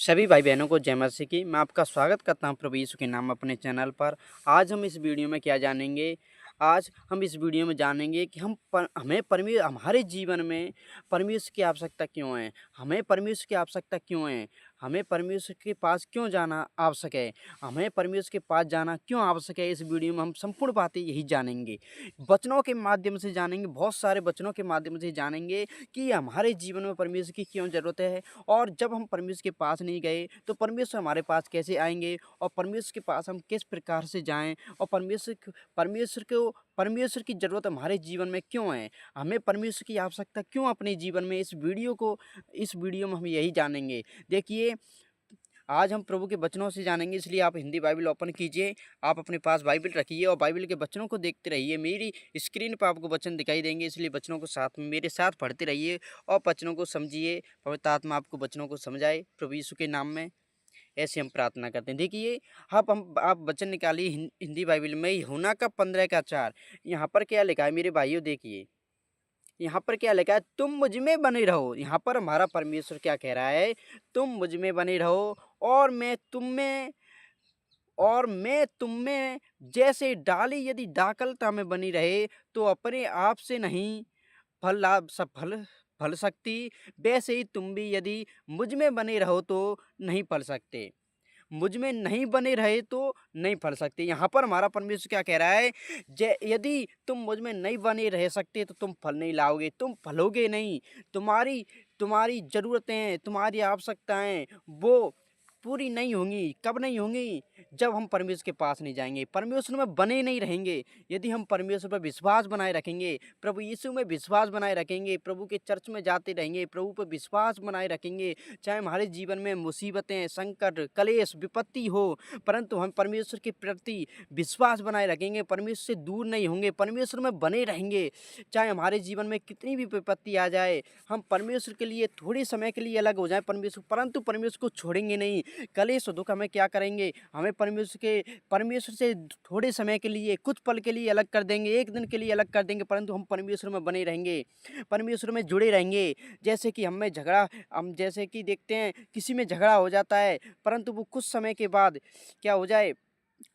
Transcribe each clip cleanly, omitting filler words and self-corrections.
सभी भाई बहनों को जय मसीह की। मैं आपका स्वागत करता हूं प्रभु यीशु के नाम अपने चैनल पर। आज हम इस वीडियो में क्या जानेंगे? आज हम इस वीडियो में जानेंगे कि हमारे जीवन में परमेश्वर की आवश्यकता क्यों है? हमें परमेश्वर की आवश्यकता क्यों है? हमें परमेश्वर के पास क्यों जाना आवश्यक है? हमें परमेश्वर के पास जाना क्यों आवश्यक है? इस वीडियो में हम संपूर्ण बातें यही जानेंगे। वचनों के माध्यम से जानेंगे, बहुत सारे वचनों के माध्यम से जानेंगे कि हमारे जीवन में परमेश्वर की क्यों ज़रूरत है। और जब हम परमेश्वर के पास नहीं गए तो परमेश्वर हमारे पास कैसे आएंगे, और परमेश्वर के पास हम किस प्रकार से जाएं, और परमेश्वर की ज़रूरत हमारे जीवन में क्यों है, हमें परमेश्वर की आवश्यकता क्यों अपने जीवन में। इस वीडियो में हम यही जानेंगे। देखिए, आज हम प्रभु के वचनों से जानेंगे, इसलिए आप हिंदी बाइबल ओपन कीजिए, आप अपने पास बाइबल रखिए और बाइबल के वचनों को देखते रहिए। मेरी स्क्रीन पर आपको वचन दिखाई देंगे, इसलिए वचनों को साथ में मेरे साथ पढ़ते रहिए और वचनों को समझिए। पवित्र आत्मा आपको वचनों को समझाए प्रभु यीशु के नाम में, ऐसे हम प्रार्थना करते हैं। देखिए, आप वचन निकालिए हिंदी बाइबल में, यूहन्ना का 15 का 4। यहाँ पर क्या लिखा है मेरे भाइयों? देखिए, यहाँ पर क्या लिखा है, तुम मुझ में बने रहो। यहाँ पर हमारा परमेश्वर क्या कह रहा है? तुम मुझ में बने रहो और मैं तुम में, जैसे डाली यदि दाखलता में बनी रहे तो अपने आप से नहीं फल लाभ सब फल सकती, वैसे ही तुम भी यदि मुझ में बने रहो तो नहीं फल सकते। मुझ में नहीं बने रहे तो नहीं फल सकते। यहाँ पर हमारा परमेश्वर क्या कह रहा है? यदि तुम मुझ में नहीं बने रह सकते तो तुम फल नहीं लाओगे, तुम फलोगे नहीं। तुम्हारी तुम्हारी ज़रूरतें, तुम्हारी आवश्यकताएं वो पूरी नहीं होंगी। कब नहीं होंगी? जब हम परमेश्वर के पास नहीं जाएंगे, परमेश्वर में बने नहीं रहेंगे। यदि हम परमेश्वर पर विश्वास बनाए रखेंगे, प्रभु यीशु में विश्वास बनाए रखेंगे, प्रभु के चर्च में जाते रहेंगे, प्रभु पर विश्वास बनाए रखेंगे, चाहे हमारे जीवन में मुसीबतें, संकट, क्लेश, विपत्ति हो, परंतु हम परमेश्वर के प्रति विश्वास बनाए रखेंगे, परमेश्वर से दूर नहीं होंगे, परमेश्वर में बने रहेंगे। चाहे हमारे जीवन में कितनी भी विपत्ति आ जाए, हम परमेश्वर के लिए थोड़े समय के लिए अलग हो जाए परमेश्वर, परंतु परमेश्वर को छोड़ेंगे नहीं। क्लेश दुख हमें क्या करेंगे? हमें परमेश्वर से थोड़े समय के लिए, कुछ पल के लिए अलग कर देंगे, एक दिन के लिए अलग कर देंगे, परंतु हम परमेश्वर में बने रहेंगे, परमेश्वर में जुड़े रहेंगे। जैसे कि देखते हैं, किसी में झगड़ा हो जाता है, परंतु वो कुछ समय के बाद क्या हो जाए,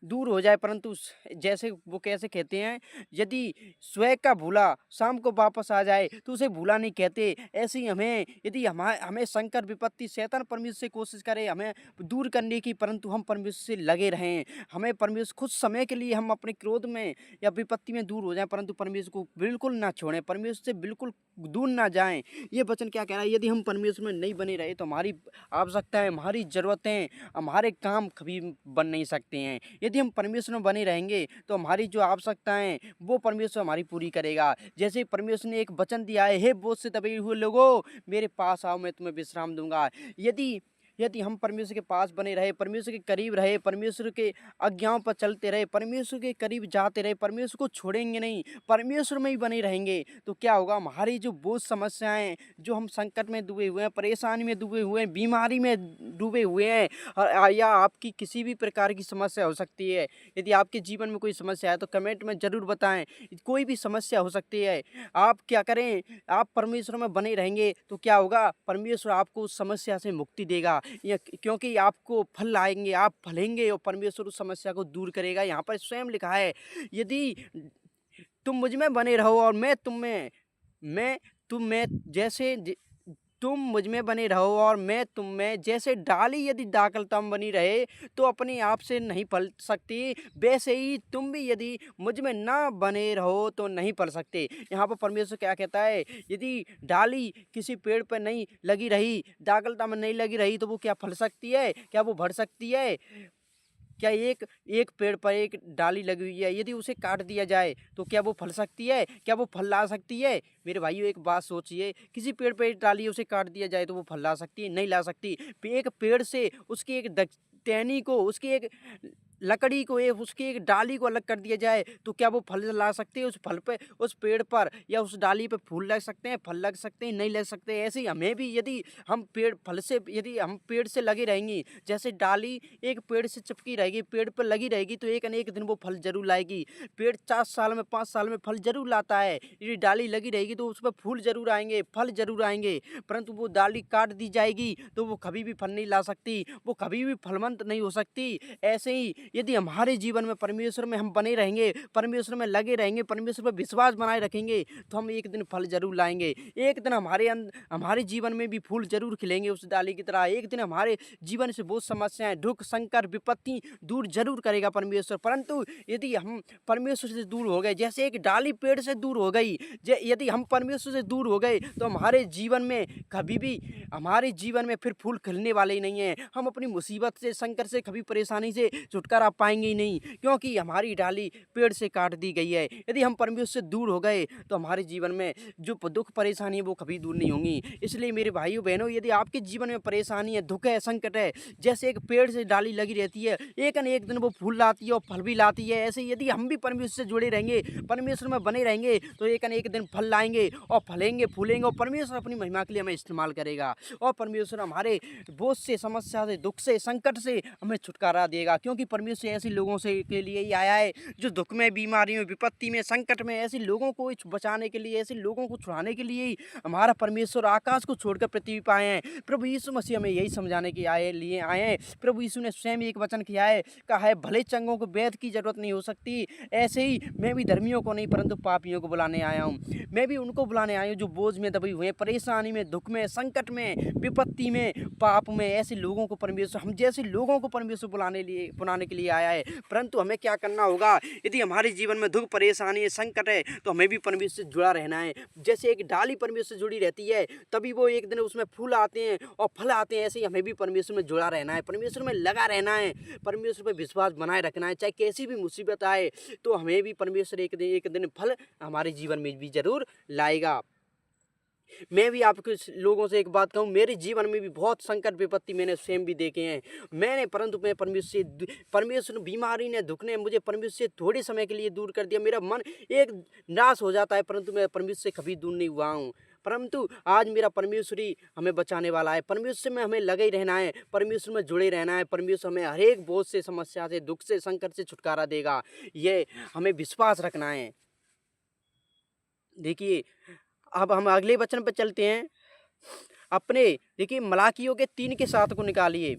दूर हो जाए, परंतु जैसे वो कैसे कहते हैं, यदि स्वयं का भूला शाम को वापस आ जाए तो उसे भूला नहीं कहते। ऐसे ही हमें, यदि हमें संकट विपत्ति शैतान परमेश्वर से कोशिश करे हमें दूर करने की, परंतु हम परमेश्वर से लगे रहें। हमें परमेश्वर, कुछ समय के लिए हम अपने क्रोध में या विपत्ति में दूर हो जाएं, परंतु परमेश्वर को बिल्कुल ना छोड़ें, परमेश्वर से बिल्कुल दूर ना जाएं। ये वचन क्या कह रहा है? यदि हम परमेश्वर में नहीं बने रहे तो हमारी आवश्यकताएं, हमारी ज़रूरतें, हमारे काम कभी बन नहीं सकते हैं। यदि हम परमेश्वर में बने रहेंगे तो हमारी जो आवश्यकताएं वो परमेश्वर हमारी पूरी करेगा। जैसे परमेश्वर ने एक वचन दिया है, हे बोझ से दबे हुए लोगों, मेरे पास आओ, मैं तुम्हें विश्राम दूंगा। यदि यदि हम परमेश्वर के पास बने रहे, परमेश्वर के करीब रहे, परमेश्वर के आज्ञाओं पर चलते रहे, परमेश्वर के करीब जाते रहे, परमेश्वर को छोड़ेंगे नहीं, परमेश्वर में ही बने रहेंगे, तो क्या होगा? हमारी जो बोझ समस्याएं, जो हम संकट में डूबे हुए हैं, परेशानी में डूबे हुए हैं, बीमारी में डूबे हुए हैं, या आपकी किसी भी प्रकार की समस्या हो सकती है। यदि आपके जीवन में कोई समस्या है तो कमेंट में ज़रूर बताएं। कोई भी समस्या हो सकती है, आप क्या करें? आप परमेश्वर में बने रहेंगे तो क्या होगा? परमेश्वर आपको उस समस्या से मुक्ति देगा, क्योंकि आपको फल लाएंगे, आप फलेंगे और परमेश्वर उस समस्या को दूर करेगा। यहाँ पर स्वयं लिखा है, यदि तुम मुझ में बने रहो और मैं तुम में जैसे तुम मुझ में बने रहो और मैं तुम में, जैसे डाली यदि दाखलता में बनी रहे तो अपने आप से नहीं फल सकती, वैसे ही तुम भी यदि मुझ में ना बने रहो तो नहीं फल सकते। यहाँ पर परमेश्वर क्या कहता है? यदि डाली किसी पेड़ पर नहीं लगी रही, दाखलता में नहीं लगी रही, तो वो क्या फल सकती है? क्या वो बढ़ सकती है? क्या एक एक पेड़ पर एक डाली लगी हुई है, यदि उसे काट दिया जाए तो क्या वो फल सकती है? क्या वो फल ला सकती है? मेरे भाइयों, एक बात सोचिए, किसी पेड़ पर एक डाली है, उसे काट दिया जाए तो वो फल ला सकती है? नहीं ला सकती। एक पेड़ से उसकी एक टहनी को, उसकी एक लकड़ी को उसकी एक डाली को अलग कर दिया जाए तो क्या वो फल ला सकते हैं? उस फल पे, उस पेड़ पर या उस डाली पे फूल लग सकते हैं, फल लग सकते हैं? नहीं लग सकते। ऐसे ही हमें भी यदि हम पेड़ से लगे रहेंगे, जैसे डाली एक पेड़ से चिपकी रहेगी, पेड़ पर लगी रहेगी, तो एक न एक दिन वो फल ज़रूर लाएगी। पेड़ 4 साल में, 5 साल में फल ज़रूर लाता है। यदि डाली लगी रहेगी तो उस पर फूल ज़रूर आएँगे, फल ज़रूर आएँगे, परंतु वो डाली काट दी जाएगी तो वो कभी भी फल नहीं ला सकती, वो कभी भी फलवंत नहीं हो सकती। ऐसे ही यदि हमारे जीवन में परमेश्वर में हम बने रहेंगे, परमेश्वर में लगे रहेंगे, परमेश्वर पर विश्वास बनाए रखेंगे, तो हम एक दिन फल ज़रूर लाएँगे। एक दिन हमारे जीवन में भी फूल ज़रूर खिलेंगे उस डाली की तरह। एक दिन हमारे जीवन से बहुत समस्याएँ, दुःख, संकट, विपत्ति दूर ज़रूर करेगा परमेश्वर। परंतु यदि हम परमेश्वर से दूर हो गए, जैसे एक डाली पेड़ से दूर हो गई, यदि हम परमेश्वर से दूर हो गए तो हमारे जीवन में कभी भी, हमारे जीवन में फिर फूल खिलने वाले ही नहीं हैं। हम अपनी मुसीबत से, संकट से, कभी परेशानी से छुटकारा पाएँगे ही नहीं, क्योंकि हमारी डाली पेड़ से काट दी गई है। यदि हम परमेश्वर से दूर हो गए तो हमारे जीवन में जो दुःख परेशानी है वो कभी दूर नहीं होंगी। इसलिए मेरे भाइयों-बहनों, यदि आपके जीवन में परेशानी है, दुःख है, संकट है, जैसे एक पेड़ से डाली लगी रहती है, एक न एक दिन वो फूल लाती है और फल भी लाती है। ऐसे ही यदि हम भी परमेश्वर से जुड़े रहेंगे, परमेश्वर में बने रहेंगे, तो एक न एक दिन फल लाएँगे और फलेंगे, फूलेंगे और परमेश्वर अपनी महिमा के लिए हमें इस्तेमाल करेगा और परमेश्वर हमारे बोझ से, समस्या से, दुःख से, संकट से हमें छुटकारा देगा, क्योंकि परमेश्वर ऐसे लोगों से के लिए ही आया है जो दुःख में, बीमारी में, विपत्ति में, संकट में, ऐसे लोगों को बचाने के लिए, ऐसे लोगों को छुड़ाने के लिए ही हमारा परमेश्वर आकाश को छोड़कर पृथ्वी पे आए हैं। प्रभु यीशु मसीह हमें यही समझाने के लिए आए हैं। प्रभु यीशु ने स्वयं एक वचन किया है, कहा है, भले चंगों को वैद्य की जरूरत नहीं हो सकती, ऐसे ही मैं भी धर्मियों को नहीं परंतु पापियों को बुलाने आया हूँ। मैं भी उनको बुलाने आया हूँ जो बोझ में दबे हुए हैं, परेशानी में, दुःख में, संकट में, विपत्ति में, पाप में। ऐसे लोगों को परमेश्वर, हम जैसे लोगों को परमेश्वर बुलाने के लिए आया है। परंतु हमें क्या करना होगा? यदि हमारे जीवन में दुःख, परेशानी है, संकट है, तो हमें भी परमेश्वर से जुड़ा रहना है। जैसे एक डाली परमेश्वर से जुड़ी रहती है, तभी वो एक दिन उसमें फूल आते हैं और फल आते हैं। ऐसे ही हमें भी परमेश्वर में जुड़ा रहना है, परमेश्वर में लगा रहना है, परमेश्वर पर विश्वास बनाए रखना है। चाहे कैसी भी मुसीबत आए, तो हमें भी परमेश्वर एक दिन फल हमारे जीवन में भी जरूर लाएगा। मैं भी आपके लोगों से एक बात कहूँ, मेरे जीवन में भी बहुत संकट, विपत्ति मैंने स्वयं भी देखे हैं। परंतु मैं परमेश्वर बीमारी ने, दुःख ने मुझे परमेश्वर से थोड़े समय के लिए दूर कर दिया। मेरा मन एक निराश हो जाता है, परंतु मैं परमेश्वर से कभी दूर नहीं हुआ हूँ। परंतु आज मेरा परमेश्वर ही हमें बचाने वाला है। परमेश्वर में हमें लगे ही रहना है, परमेश्वर में जुड़े रहना है। परमेश्वर हमें हर एक बोझ से, समस्या से, दुःख से, संकट से छुटकारा देगा। ये हमें विश्वास रखना है। देखिए, अब हम अगले वचन पर चलते हैं। अपने देखिए, मलाकियों के 3 के 7 को निकालिए।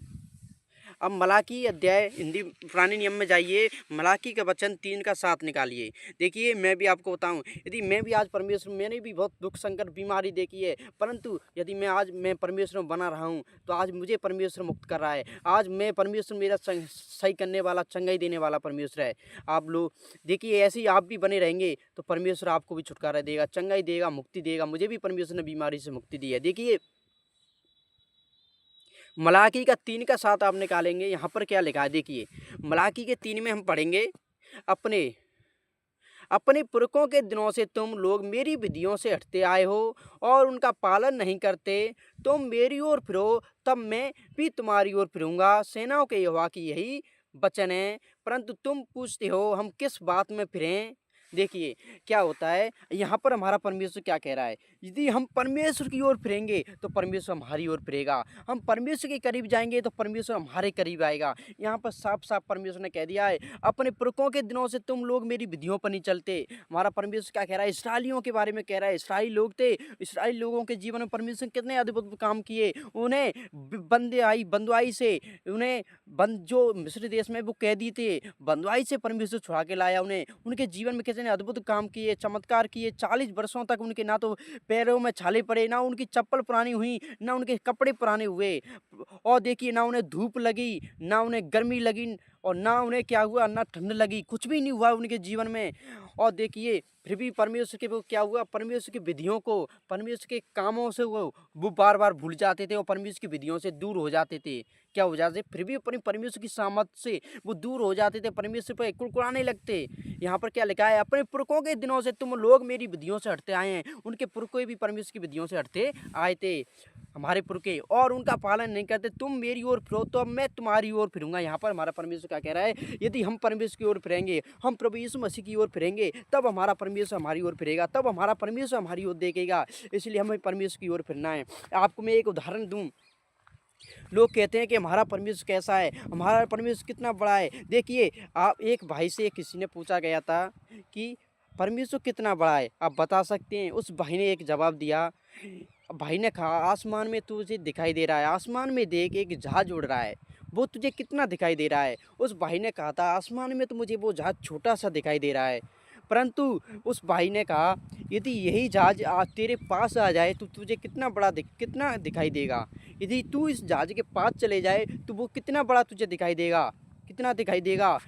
अब मलाकी अध्याय, हिंदी पुराने नियम में जाइए, मलाकी का वचन 3 का 7 निकालिए। देखिए, मैं भी आपको बताऊं, यदि मैं भी आज परमेश्वर, मैंने भी बहुत दुख, संकट, बीमारी देखी है, परंतु यदि मैं परमेश्वर में बना रहा हूं, तो आज मुझे परमेश्वर मुक्त कर रहा है। आज मैं परमेश्वर मेरा सही करने वाला, चंगाई देने वाला परमेश्वर है। आप लोग देखिए, ऐसे ही आप भी बने रहेंगे तो परमेश्वर आपको भी छुटकारा देगा, चंगाई देगा, मुक्ति देगा। मुझे भी परमेश्वर ने बीमारी से मुक्ति दी है। देखिए, मलाकी का 3 का 7 आप निकालेंगे। यहाँ पर क्या लिखा है? देखिए, मलाकी के 3 में हम पढ़ेंगे, अपने अपने पुरखों के दिनों से तुम लोग मेरी विधियों से हटते आए हो और उनका पालन नहीं करते। तुम मेरी ओर फिरो, तब मैं भी तुम्हारी ओर फिरूंगा। सेनाओं के यहोवा की यही वचन है। परंतु तुम पूछते हो, हम किस बात में फिरें? देखिए, क्या होता है यहाँ पर, हमारा परमेश्वर क्या कह रहा है? यदि हम परमेश्वर की ओर फिरेंगे तो परमेश्वर हमारी ओर फिरेगा। हम परमेश्वर के करीब जाएंगे तो परमेश्वर हमारे करीब आएगा। यहाँ पर साफ साफ परमेश्वर ने कह दिया है, अपने पुरखों के दिनों से तुम लोग मेरी विधियों पर नहीं चलते। हमारा परमेश्वर क्या कह रहा है? इसराइलियों के बारे में कह रहा है। इसराइली लोग थे, इसराइली लोगों के जीवन में परमेश्वर ने कितने अद्भुत काम किए। उन्हें बंदुआई से, उन्हें जो मिस्र देश में वो कैदी थे, बंदुआई से परमेश्वर छुड़ा के लाया उन्हें। उनके जीवन में कितने अद्भुत काम किए, चमत्कार किए। 40 वर्षों तक उनके ना तो पैरों में छाले पड़े, ना उनकी चप्पल पुरानी हुई, ना उनके कपड़े पुराने हुए। और देखिए, ना उन्हें धूप लगी, ना उन्हें गर्मी लगी, और ना उन्हें क्या हुआ, ना ठंड लगी, कुछ भी नहीं हुआ उनके जीवन में। और देखिए, फिर भी परमेश्वर के वो क्या हुआ, परमेश्वर की विधियों को, परमेश्वर के कामों से वो बार बार भूल जाते थे और परमेश्वर की विधियों से दूर हो जाते थे। क्या हो जाते? फिर भी अपनी परमेश्वर की सामर्थ से वो दूर हो जाते थे, परमेश्वर पर कुड़कुड़ाने लगते। यहाँ पर क्या लिखा है? अपने पुरखों के दिनों से तुम लोग मेरी विधियों से हटते आए हैं। उनके पुरखों भी परमेश्वर की विधियों से हटते आए थे। हमारे पुर के और उनका पालन नहीं करते, तुम मेरी ओर फिरो तो अब मैं तुम्हारी ओर फिरूंगा। यहाँ पर हमारा परमेश्वर क्या कह रहा है, यदि हम परमेश्वर की ओर फिरेंगे, हम प्रभु यीशु मसीह की ओर फिरेंगे, तब हमारा परमेश्वर हमारी ओर फिरेगा, तब हमारा परमेश्वर हमारी ओर देखेगा। इसलिए हमें परमेश्वर की ओर फिरना है। आपको मैं एक उदाहरण दूं, लोग कहते हैं कि हमारा परमेश्वर कैसा है, हमारा परमेश्वर कितना बड़ा है। देखिए, आप एक भाई से किसी ने पूछा गया था कि परमेश्वर कितना बड़ा है, आप बता सकते हैं? उस भाई ने एक जवाब दिया। भाई ने कहा, आसमान में तुझे दिखाई दे रहा है, आसमान में देख एक जहाज उड़ रहा है, वो तुझे कितना दिखाई दे रहा है? उस भाई ने कहा था, आसमान में तो मुझे वो जहाज छोटा सा दिखाई दे रहा है। परंतु उस भाई ने कहा, यदि यही जहाज तेरे पास आ जाए तो तुझे कितना दिखाई देगा? यदि तू इस जहाज के पास चले जाए तो वो कितना बड़ा तुझे दिखाई देगा? कितना दिखाई देगा?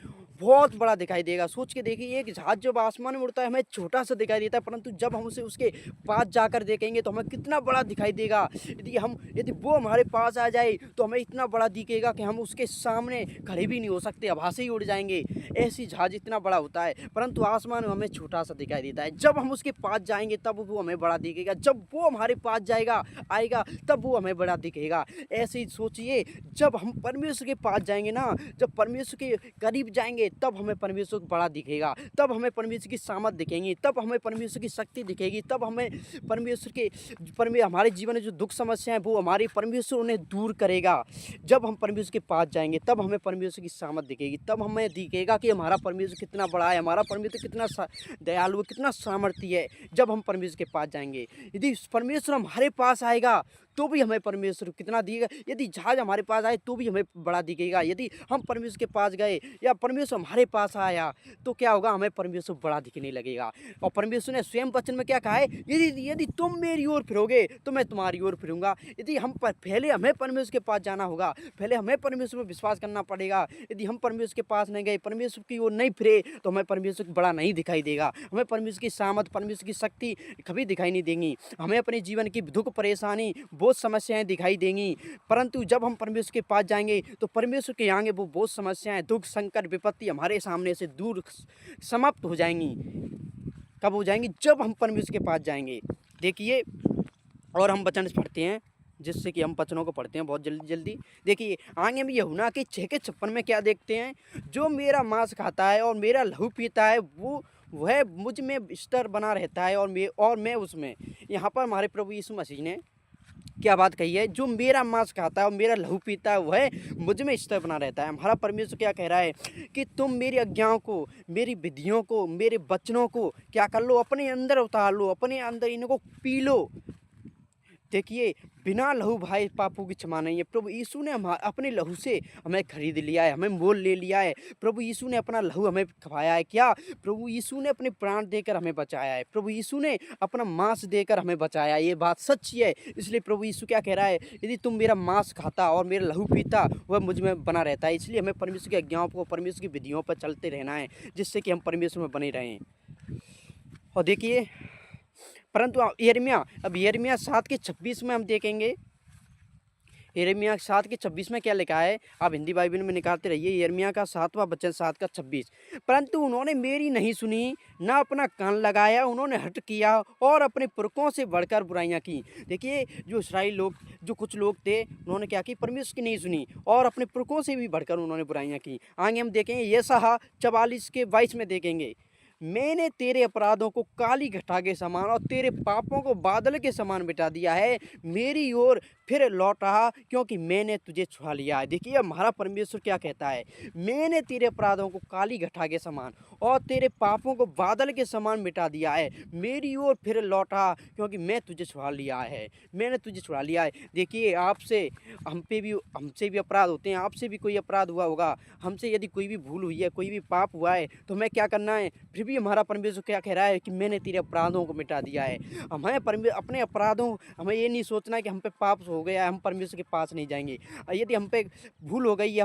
बहुत बड़ा दिखाई देगा। सोच के देखिए, एक जहाज जब आसमान में उड़ता है हमें छोटा सा दिखाई देता है, परंतु जब हम उसे उसके पास जाकर देखेंगे तो हमें कितना बड़ा दिखाई देगा। यदि वो हमारे पास आ जाए तो हमें इतना बड़ा दिखेगा कि हम उसके सामने खड़े भी नहीं हो सकते, हवा से ही उड़ जाएंगे। ऐसी जहाज इतना बड़ा होता है, परंतु आसमान में हमें छोटा सा दिखाई देता है। जब हम उसके पास जाएंगे तब वो हमें बड़ा दिखेगा, जब वो हमारे पास आएगा तब वो हमें बड़ा दिखेगा। ऐसे ही सोचिए, जब हम परमेश्वर के पास जाएंगे ना, जब परमेश्वर के करीब जाएंगे तब हमें परमेश्वर बड़ा दिखेगा, तब हमें परमेश्वर की सामर्थ दिखेंगी, तब हमें परमेश्वर की शक्ति दिखेगी, तब हमें हमारे जीवन में जो दुख समस्या है वो हमारे परमेश्वर उन्हें दूर करेगा। जब हम परमेश्वर के पास जाएंगे तब हमें परमेश्वर की सामर्थ दिखेगी, तब हमें दिखेगा कि हमारा परमेश्वर कितना बड़ा है, हमारा परमेश्वर कितना दयालु है, कितना सामर्थ्य है। जब हम परमेश्वर के पास जाएंगे, यदि परमेश्वर हमारे पास आएगा तो भी हमें परमेश्वर कितना दिखेगा। यदि जहाज हमारे पास आए तो भी हमें बड़ा दिखेगा। यदि हम परमेश्वर के पास गए या परमेश्वर हमारे पास आया तो क्या होगा, हमें परमेश्वर बड़ा दिखने लगेगा। और परमेश्वर ने स्वयं वचन में क्या कहा है, यदि यदि तुम मेरी ओर फिरोगे तो मैं तुम्हारी ओर फिरूंगा। यदि पहले हमें परमेश्वर के पास जाना होगा, पहले हमें परमेश्वर पर विश्वास करना पड़ेगा। यदि हम परमेश्वर के पास नहीं गए, परमेश्वर की ओर नहीं फिरे तो हमें परमेश्वर बड़ा नहीं दिखाई देगा, हमें परमेश्वर की सामर्थ, परमेश्वर की शक्ति कभी दिखाई नहीं देंगी। हमें अपने जीवन की दुख परेशानी बहुत समस्याएं दिखाई देंगी, परंतु जब हम परमेश्वर के पास जाएंगे तो परमेश्वर के आगे वो बहुत समस्याएं, दुख, संकट, विपत्ति हमारे सामने से दूर समाप्त हो जाएंगी। कब हो जाएंगी? जब हम परमेश्वर के पास जाएंगे। देखिए, और हम वचन पढ़ते हैं, जिससे कि हम वचनों को पढ़ते हैं बहुत जल्दी जल्दी। देखिए, आगे में यूहन्ना के 6:56 में क्या देखते हैं, जो मेरा मांस खाता है और मेरा लहू पीता है वह मुझ में स्थिर बना रहता है और मैं उसमें। यहाँ पर हमारे प्रभु यीशु मसीह ने क्या बात कही है, जो मेरा मांस खाता है और मेरा लहू पीता है वह मुझ में स्थिर बना रहता है। हमारा परमेश्वर क्या कह रहा है कि तुम मेरी आज्ञाओं को, मेरी विधियों को, मेरे वचनों को क्या कर लो, अपने अंदर उतार लो, अपने अंदर इनको पी लो। देखिए, बिना लहू भाई पापों की क्षमा नहीं है। प्रभु यीशु ने अपने लहू से हमें खरीद लिया है, हमें मोल ले लिया है। प्रभु यीशु ने अपना लहू हमें खवाया है। क्या? प्रभु यीशु ने अपने प्राण देकर हमें बचाया है, प्रभु यीशु ने अपना मांस देकर हमें बचाया है। ये बात सच्ची है। इसलिए प्रभु यीशु क्या कह रहा है, यदि तुम मेरा मांस खाता और मेरा लहू पीता वह मुझ में बना रहता है। इसलिए हमें परमेश्वर की आज्ञाओं को, परमेश्वर की विधियों पर चलते रहना है, जिससे कि हम परमेश्वर में बने रहें। और देखिए, परंतु यिर्मयाह 7:26 में हम देखेंगे, यिर्मयाह 7:26 में क्या लिखा है, आप हिंदी बाइबल में निकालते रहिए। यिर्मयाह का 7वां वचन 7:26, परंतु उन्होंने मेरी नहीं सुनी, ना अपना कान लगाया, उन्होंने हठ किया और अपने पुरखों से बढ़कर बुराइयां की। देखिए, जो इस्राएल लोग, जो कुछ लोग थे, उन्होंने क्या की, परमेश्वर की नहीं सुनी और अपने पुरखों से भी बढ़कर उन्होंने बुराइयां की। आगे हम देखेंगे यशायाह 44:22 में देखेंगे, मैंने तेरे अपराधों को काली घटा के समान और तेरे पापों को बादल के समान मिटा दिया है। मेरी ओर फिर लौट रहा, क्योंकि मैंने तुझे छुड़ा लिया है। देखिए, हमारा परमेश्वर क्या कहता है, मैंने तेरे अपराधों को काली घटा के समान और तेरे पापों को बादल के समान मिटा दिया है। मेरी ओर फिर लौटा, क्योंकि मैं तुझे छुड़ा लिया है, मैंने तुझे छुड़ा लिया है। देखिए, हमसे भी अपराध होते हैं, आपसे भी कोई अपराध हुआ होगा, हमसे यदि कोई भी भूल हुई है, कोई भी पाप हुआ है, तो हमें क्या करना है। फिर भी हमारा परमेश्वर क्या कह रहा है कि मैंने तेरे अपराधों को मिटा दिया है। हमें अपने अपराधों, हमें ये नहीं सोचना है कि हम पे पाप हो गया है, हम परमेश्वर के पास नहीं जाएंगे। यदि हम पे भूल हो गई है,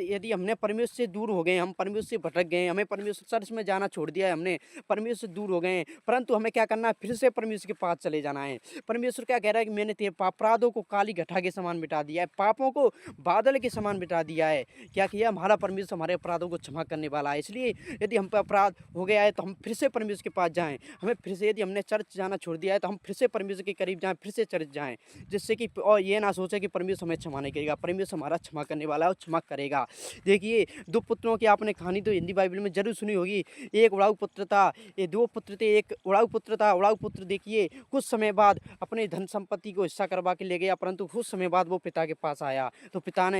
यदि हमने परमेश्वर से दूर हो गए, हम परमेश्वर से भटक गए, हमें परमेश्वर चर्च में जाना छोड़ दिया है, हमने परमेश्वर से दूर हो गए हैं, परंतु हमें क्या करना है, फिर से परमेश्वर के पास चले जाना है। परमेश्वर क्या कह रहा है कि मैंने तेरे अपराधों को काली घटा के समान मिटा दिया है, पापों को बादल के समान मिटा दिया है। क्या किया? हमारा परमेश्वर हमारे अपराधों को क्षमा करने वाला है। इसलिए यदि हम पे अपराध हो गया है तो हम फिर से परमेश्वर के पास जाएं। हमें फिर से, यदि हमने चर्च जाना छोड़ दिया है तो हम फिर से परमेश्वर के करीब जाएं, फिर से चर्च जाएं, जिससे कि और ये ना सोचे कि परमेश्वर हमें क्षमा नहीं करेगा, परमेश्वर हमारा क्षमा करने वाला है और क्षमा करेगा। देखिए 2 पुत्रों की आपने कहानी तो हिंदी बाइबल में ज़रूर सुनी होगी। एक उड़ाऊ पुत्र था, ये 2 पुत्र थे, एक उड़ाऊ पुत्र था। उड़ाऊ पुत्र देखिए कुछ समय बाद अपने धन संपत्ति को हिस्सा करवा के ले गया, परंतु कुछ समय बाद वो पिता के पास आया। तो पिता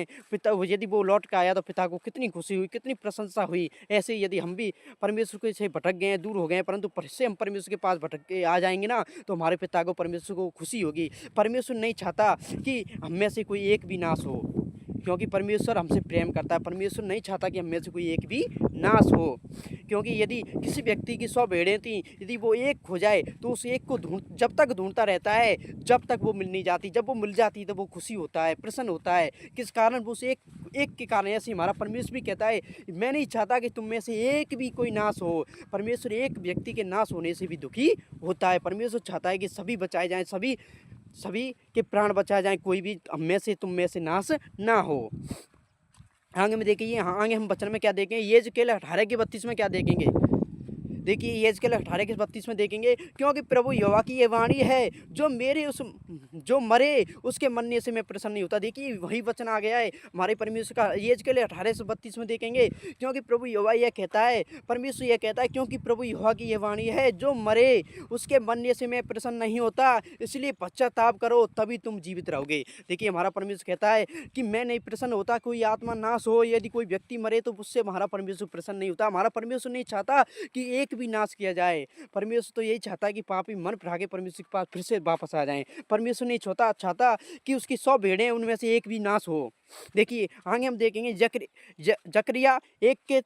यदि वो लौट के आया तो पिता को कितनी खुशी हुई, कितनी प्रशंसा हुई। ऐसे ही यदि हम भी परमेश्वर के से भटक गए हैं, दूर हो गए हैं, परंतु फिर से हम परमेश्वर के पास भटक के आ जाएँगे ना, तो हमारे पिता को, परमेश्वर को खुशी होगी। परमेश्वर नहीं चाहता कि हम में से कोई एक भी नाश हो, क्योंकि परमेश्वर हमसे प्रेम करता है। परमेश्वर नहीं चाहता कि हम में से कोई एक भी नाश हो, क्योंकि यदि किसी व्यक्ति की 100 भेड़ें थीं, यदि वो एक खो जाए तो उस एक को जब तक ढूंढता रहता है, जब तक वो मिल नहीं जाती। जब वो मिल जाती है तो वो खुशी होता है, प्रसन्न होता है। किस कारण? वो उस एक के कारण। ऐसे हमारा परमेश्वर भी कहता है, मैं नहीं चाहता कि तुम में से एक भी कोई नाश हो। परमेश्वर एक व्यक्ति के नाश होने से भी दुखी होता है। परमेश्वर चाहता है कि सभी बचाए जाएं, सभी के प्राण बचाए जाएं, कोई भी हम में से, तुम में से नाश ना हो। आगे में देखिए, आगे हम वचन में क्या देखेंगे, यहेजकेल 18 के 32 में क्या देखेंगे। देखिए यहेजकेल 18 के 32 में देखेंगे, क्योंकि प्रभु यहोवा की ये वाणी है, जो मरे उसके मरने से मैं प्रसन्न नहीं होता। देखिए वही वचन आ गया है हमारे परमेश्वर का। यहेजकेल 18 से 32 में देखेंगे, क्योंकि प्रभु यहोवा यह कहता है, परमेश्वर यह कहता है, क्योंकि प्रभु यहोवा की ये वाणी है, जो मरे उसके मरने से मैं प्रसन्न नहीं होता, इसलिए पश्चाताप करो तभी तुम जीवित रहोगे। देखिए हमारा परमेश्वर कहता है कि मैं नहीं प्रसन्न होता कोई आत्मा नाश हो, यदि कोई व्यक्ति मरे तो उससे हमारा परमेश्वर प्रसन्न नहीं होता। हमारा परमेश्वर नहीं चाहता कि एक भी नाश किया जाए। परमेश्वर तो यही चाहता है कि पापी मन फिरा के परमेश्वर के पास फिर से वापस आ जाएं। परमेश्वर नहीं चाहता कि उसकी 100 भेड़ें उनमें से एक भी नाश हो। देखिए आगे हम देखेंगे जकरिया 1 के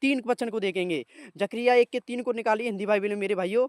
3 वचन को देखेंगे। जकरिया 1 के 3 को निकालिए हिंदी बाइबल में मेरे भाइयों।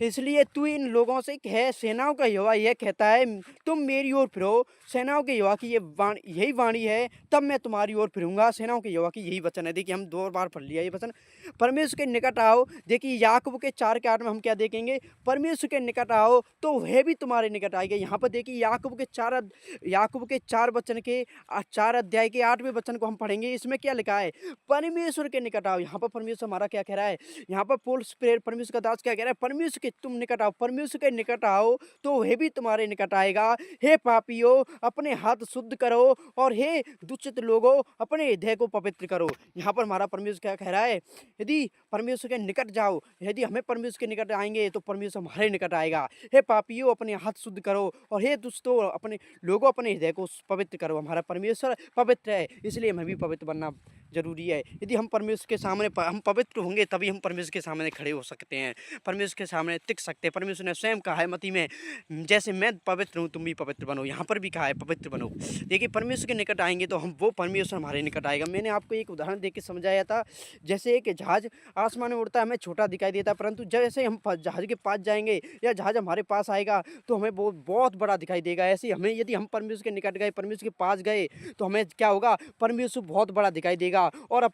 इसलिए तू इन लोगों से कह, सेनाओं का यहोवा यह कहता है, तुम मेरी ओर फिरो। सेनाओं के यहोवा की यही वाणी है, तब मैं तुम्हारी ओर फिरूंगा। सेनाओं के यहोवा की यही वचन है। देखिए हम 2 बार पढ़ लिया ये वचन। परमेश्वर के निकट आओ। देखिए याकूब के 4 के 8 में हम क्या देखेंगे, परमेश्वर के निकट आओ तो वह भी तुम्हारे निकट आएगा। यहाँ पर देखिए याकूब के 4 वचन के 4 अध्याय के 8वें वचन को हम पढ़ेंगे। इसमें क्या लिखा है, परमेश्वर के निकट आओ। यहाँ पर परमेश्वर हमारा क्या कह रहा है, यहाँ पर परमेश्वर का दास क्या कह रहा है, परमेश्वर के तुम निकट आओ, परमेश्वर के निकट आओ तो वह भी तुम्हारे निकट आएगा। हे पापियों अपने हाथ शुद्ध करो, और हे दुष्ट लोगों अपने हृदय को पवित्र करो। यहाँ पर हमारा परमेश्वर क्या कह रहा है, यदि परमेश्वर के निकट जाओ, यदि हमें परमेश्वर के निकट आएंगे तो परमेश्वर हमारे निकट आएगा। हे पापियों अपने हाथ शुद्ध करो, और हे दुष्टों अपने लोगों अपने हृदय को पवित्र करो। हमारा परमेश्वर पवित्र है, इसलिए हमें भी पवित्र बनना जरूरी है। यदि हम परमेश्वर के सामने हम पवित्र होंगे तभी हम परमेश्वर के सामने खड़े हो सकते हैं, परमेश्वर के सामने टिक सकते हैं। परमेश्वर ने स्वयं कहा है मत्ती में, जैसे मैं पवित्र हूँ तुम भी पवित्र बनो। यहाँ पर भी कहा है पवित्र बनो। देखिए परमेश्वर के निकट आएंगे तो वो परमेश्वर हमारे निकट आएगा। मैंने आपको एक उदाहरण देकर समझाया था, जैसे एक जहाज आसमान में उड़ता है, हमें छोटा दिखाई देता है, परंतु जैसे हम जहाज के पास जाएंगे या जहाज हमारे पास आएगा तो हमें बहुत बड़ा दिखाई देगा। ऐसे हमें यदि हम परमेश्वर के निकट गए, परमेश्वर के पास गए तो हमें क्या होगा, परमेश्वर बहुत बड़ा दिखाई देगा। और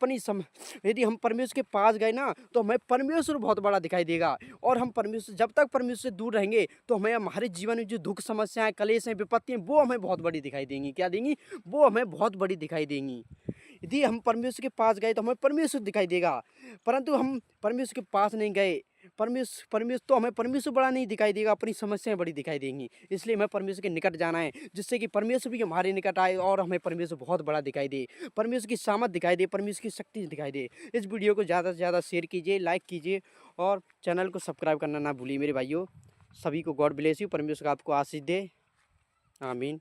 यदि हम परमेश्वर के पास गए ना तो हमें परमेश्वर बहुत बड़ा दिखाई देगा। और हम परमेश्वर, जब तक परमेश्वर से दूर रहेंगे तो हमें हमारे जीवन में जो दुख समस्याएं, कलेश हैं, विपत्तियां, वो हमें बहुत बड़ी दिखाई देंगी। क्या देंगी, वो हमें बहुत बड़ी दिखाई देंगी। यदि हम परमेश्वर के पास गए तो हमें परमेश्वर दिखाई देगा, परंतु हम परमेश्वर के पास नहीं गए, परमेश्वर तो हमें परमेश्वर बड़ा नहीं दिखाई देगा, अपनी समस्याएं बड़ी दिखाई देंगी। इसलिए हमें परमेश्वर के निकट जाना है, जिससे कि परमेश्वर भी हमारे निकट आए और हमें परमेश्वर बहुत बड़ा दिखाई दे, परमेश्वर की सामर्थ दिखाई दे, परमेश्वर की शक्ति दिखाई दे। इस वीडियो को ज़्यादा से ज़्यादा शेयर कीजिए, लाइक कीजिए और चैनल को सब्सक्राइब करना ना भूलिए मेरे भाइयों। सभी को गॉड ब्लेस यू, परमेश्वर आपको आशीष दे। आमीन।